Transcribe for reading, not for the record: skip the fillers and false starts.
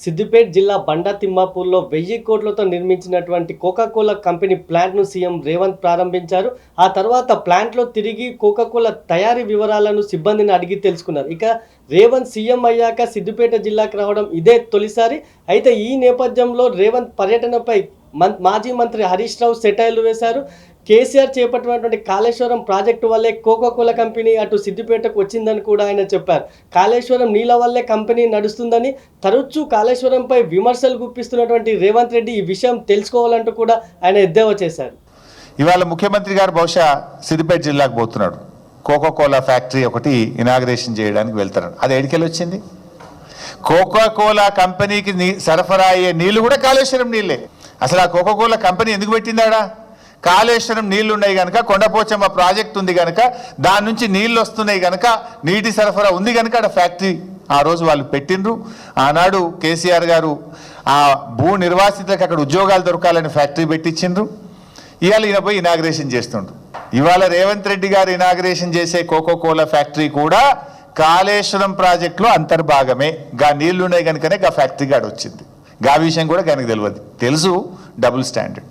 సిద్దిపేట జిల్లా బండా తిమ్మాపూర్లో 1000 కోట్లతో నిర్మించినటువంటి కోకాకోలా కంపెనీ ప్లాంట్ను సీఎం రేవంత్ ప్రారంభించారు. ఆ తర్వాత ప్లాంట్లో తిరిగి కోకాకోలా తయారీ వివరాలను సిబ్బందిని అడిగి తెలుసుకున్నారు. ఇక రేవంత్ సీఎం అయ్యాక సిద్దిపేట జిల్లాకు రావడం ఇదే తొలిసారి. అయితే ఈ నేపథ్యంలో రేవంత్ పర్యటనపై మాజీ మంత్రి హరీష్ రావు సెటైర్లు వేశారు. కేసీఆర్ చేపట్టినటువంటి కాళేశ్వరం ప్రాజెక్టు వల్లే కోకాకోలా కంపెనీ అటు సిద్దిపేటకు వచ్చిందని కూడా ఆయన చెప్పారు. కాళేశ్వరం నీళ్ళ వల్లే కంపెనీ నడుస్తుందని, తరచూ కాళేశ్వరంపై విమర్శలు గుప్పిస్తున్నటువంటి రేవంత్ రెడ్డి ఈ విషయం తెలుసుకోవాలంటూ కూడా ఆయన ఎద్దేవా చేశారు. ఇవాళ ముఖ్యమంత్రి గారు బహుశా సిద్దిపేట జిల్లాకు పోతున్నాడు. కోకాకోలా ఫ్యాక్టరీ ఒకటి ఇనాగ్రేషన్ చేయడానికి వెళ్తున్నాడు. అది ఎడికెళ్ళి వచ్చింది? కోకాకోలా కంపెనీకి సరఫరా అయ్యే నీళ్లు కూడా కాళేశ్వరం నీళ్ళే. అసలు ఆ కోకాకోలా కంపెనీ ఎందుకు పెట్టిందాడా? కాళేశ్వరం నీళ్లు ఉన్నాయి కనుక, కొండపోచమ్మ ప్రాజెక్ట్ ఉంది కనుక, దాని నుంచి నీళ్లు వస్తున్నాయి కనుక, నీటి సరఫరా ఉంది కనుక ఆడ ఫ్యాక్టరీ ఆ రోజు వాళ్ళు పెట్టిండ్రు. ఆనాడు కేసీఆర్ గారు ఆ భూ నిర్వాసితులకు అక్కడ ఉద్యోగాలు దొరకాలని ఫ్యాక్టరీ పెట్టించిండ్రు. ఇవాళ ఈయన పోయి ఇనాగ్రేషన్ చేస్తుండ్రు. ఇవాళ రేవంత్ రెడ్డి గారు ఇనాగ్రేషన్ చేసే కోకాకోలా ఫ్యాక్టరీ కూడా కాళేశ్వరం ప్రాజెక్టులో అంతర్భాగమే. గా నీళ్లు ఉన్నాయి కనుకనే గా ఫ్యాక్టరీ గాడు వచ్చింది. గా విషయం కూడా కనుక తెలియదు. తెలుసు డబుల్ స్టాండర్డ్.